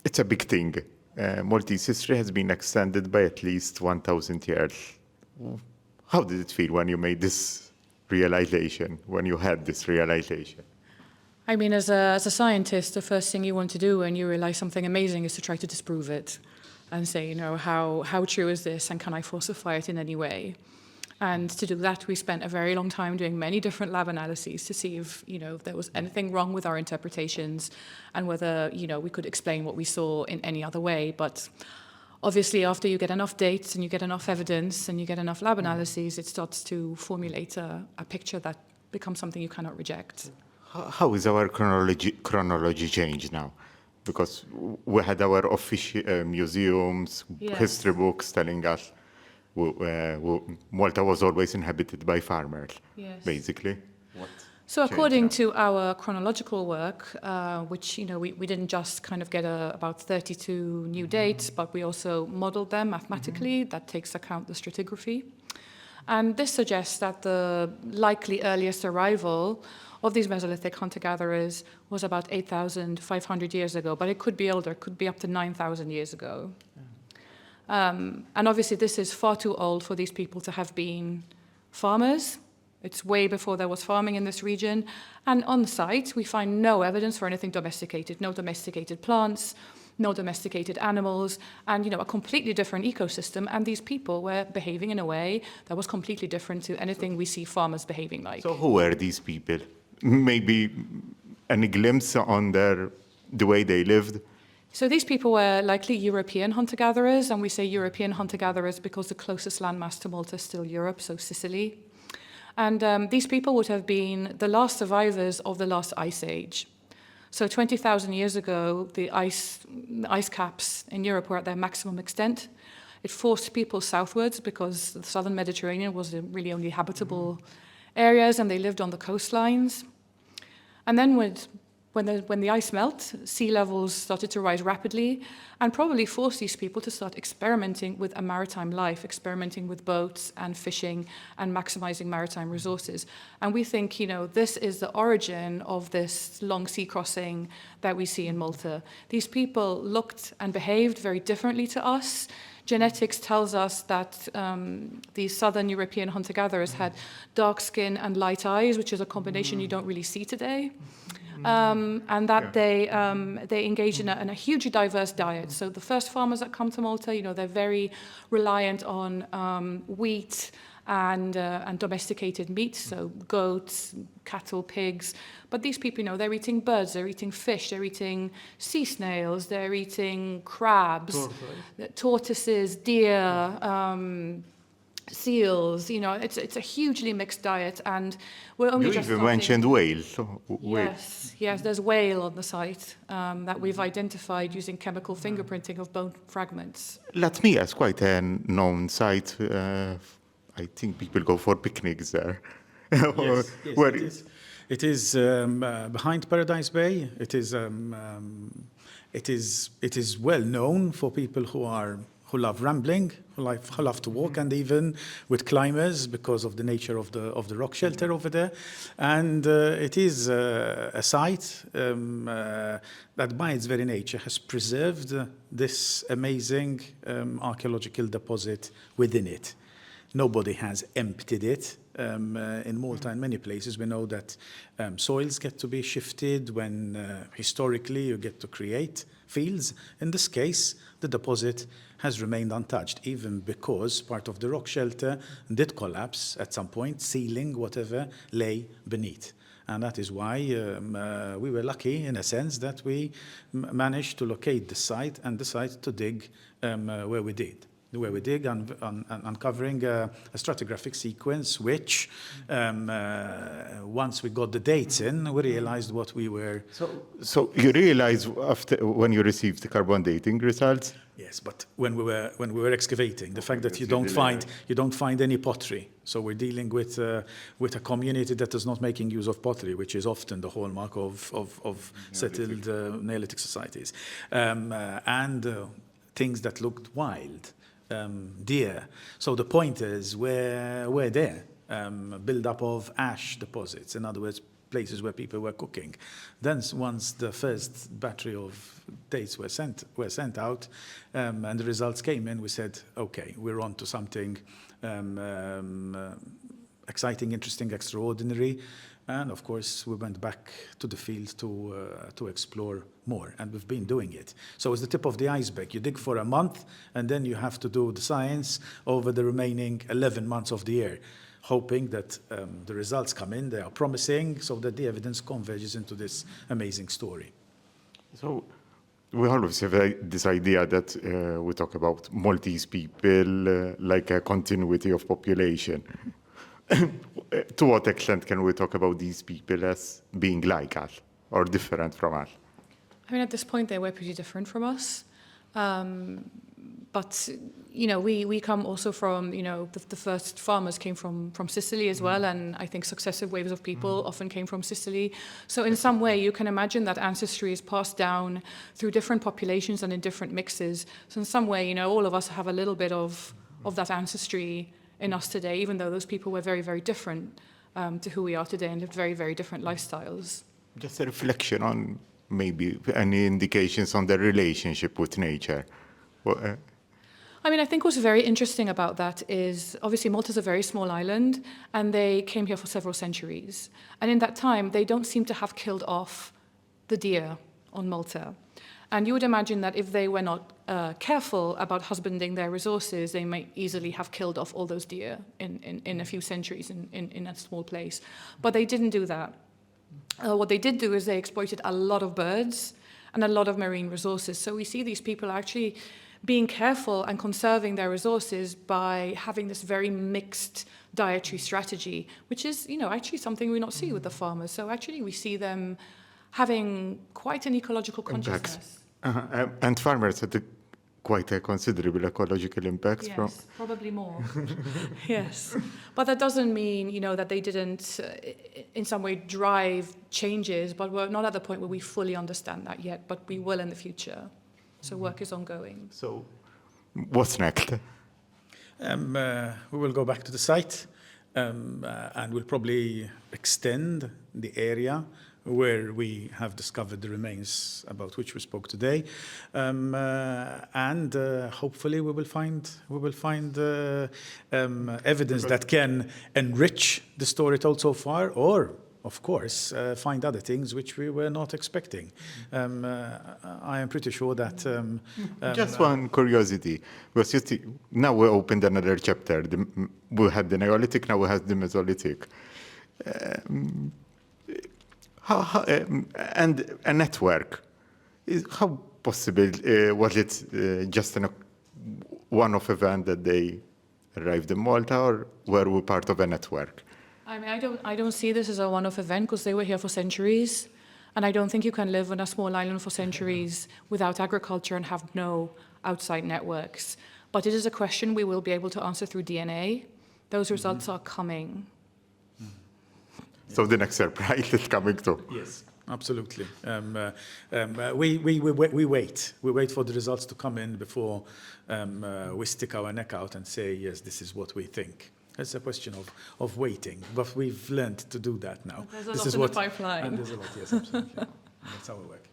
It's a big thing. Maltese history has been extended by at least 1,000 years. How did it feel when you made this realization, when you had this realization? I mean, as a scientist, the first thing you want to do when you realize something amazing is to try to disprove it and say, how true is this and can I falsify it in any way? And to do that, we spent a very long time doing many different lab analyses to see if, there was anything wrong with our interpretations and whether, we could explain what we saw in any other way. But obviously, after you get enough dates and you get enough evidence and you get enough lab analyses, it starts to formulate a picture that becomes something you cannot reject. How is our chronology changed now? Because we had our official museums, Yes. history books telling us Malta was always inhabited by farmers, Yes. basically. So according to our chronological work, which, we didn't just kind of get about 32 new dates, but we also modeled them mathematically. That takes account the stratigraphy. And this suggests that the likely earliest arrival of these Mesolithic hunter-gatherers was about 8,500 years ago, but it could be older, it could be up to 9,000 years ago. And obviously this is far too old for these people to have been farmers. It's way before there was farming in this region. And on site, we find no evidence for anything domesticated, no domesticated plants, no domesticated animals, and a completely different ecosystem. And these people were behaving in a way that was completely different to anything we see farmers behaving like. So who were these people? Maybe any glimpse on the way they lived? So these people were likely European hunter-gatherers, and we say European hunter-gatherers because the closest landmass to Malta is still Europe, so Sicily. And these people would have been the last survivors of the last ice age. So 20,000 years ago, the ice caps in Europe were at their maximum extent. It forced people southwards because the southern Mediterranean was the really only habitable areas, and they lived on the coastlines. And then when the ice melted, sea levels started to rise rapidly and probably forced these people to start experimenting with a maritime life, experimenting with boats and fishing and maximizing maritime resources. And we think, this is the origin of this long sea crossing that we see in Malta. These people looked and behaved very differently to us. Genetics tells us that these southern European hunter-gatherers had dark skin and light eyes, which is a combination you don't really see today. And that they engage in a hugely diverse diet. So the first farmers that come to Malta, they're very reliant on wheat and domesticated meat, so goats, cattle, pigs. But these people, they're eating birds, they're eating fish, they're eating sea snails, they're eating crabs, tortoises, deer, seals. It's a hugely mixed diet, and we're only just even mentioned whales. Yes, there's whale on the site that we've identified using chemical fingerprinting of bone fragments. Latmija is quite a known site. I think people go for picnics there. Yes, it is. It is behind Paradise Bay. It is well known for people who love rambling, who love to walk, and even with climbers because of the nature of the rock shelter over there. And it is a site that by its very nature has preserved this amazing archaeological deposit within it. Nobody has emptied it. In Malta and many places, we know that soils get to be shifted when historically you get to create fields. In this case, the deposit has remained untouched, even because part of the rock shelter did collapse at some point, ceiling, whatever, lay beneath. And that is why we were lucky, in a sense, that we managed to locate the site and decide to dig where we did. Uncovering a stratigraphic sequence, which once we got the dates in, we realized what we were. So you realized after when you received the carbon dating results? Yes, but when we were excavating, the fact that you don't find any pottery. So we're dealing with a community that is not making use of pottery, which is often the hallmark of settled Neolithic societies, and things that looked wild. Deer. So the point is, we're there. Build-up of ash deposits, in other words, places where people were cooking. Then once the first battery of dates were sent out, and the results came in, we said, okay, we're on to something exciting, interesting, extraordinary. And of course, we went back to the field to explore more, and we've been doing it. So it's the tip of the iceberg. You dig for a month, and then you have to do the science over the remaining 11 months of the year, hoping that the results come in, they are promising, so that the evidence converges into this amazing story. So we always have this idea that we talk about Maltese people like a continuity of population. To what extent can we talk about these people as being like us or different from us? I mean, at this point, they were pretty different from us. But, you know, we come also from, you know, the first farmers came from Sicily as well, and I think successive waves of people often came from Sicily. So in some way, you can imagine that ancestry is passed down through different populations and in different mixes. So in some way, you know, all of us have a little bit of that ancestry in us today, even though those people were very, very different to who we are today and lived very, very different lifestyles. Just a reflection on maybe any indications on the relationship with nature. Well, I mean, I think what's very interesting about that is, obviously, Malta is a very small island, and they came here for several centuries. And in that time, they don't seem to have killed off the deer on Malta. And you would imagine that if they were not careful about husbanding their resources, they might easily have killed off all those deer in a few centuries in a small place. But they didn't do that. What they did do is they exploited a lot of birds and a lot of marine resources. So we see these people actually being careful and conserving their resources by having this very mixed dietary strategy, which is, you know, actually something we not see with the farmers. So actually we see them having quite an ecological consciousness. and farmers had quite a considerable ecological impact from. Yes, probably more. Yes. But that doesn't mean, you know, that they didn't in some way drive changes, but we're not at the point where we fully understand that yet, but we will in the future. So work is ongoing. So what's next? We will go back to the site, and we'll probably extend the area where we have discovered the remains about which we spoke today, and hopefully we will find evidence that can enrich the story told so far, or of course find other things which we were not expecting. I am pretty sure that just one curiosity, because now we opened another chapter. We had the Neolithic, now we have the Mesolithic. And a network, how possible was it just a one-off event that they arrived in Malta, or were we part of a network? I mean, I don't see this as a one-off event because they were here for centuries, and I don't think you can live on a small island for centuries without agriculture and have no outside networks. But it is a question we will be able to answer through DNA. Those results are coming. So the next surprise is coming too. Yes, absolutely. We wait for the results to come in before we stick our neck out and say, yes, this is what we think. It's a question of waiting, but we've learned to do that now. There's a lot in the pipeline. And there's a lot, yes, absolutely. That's how we work.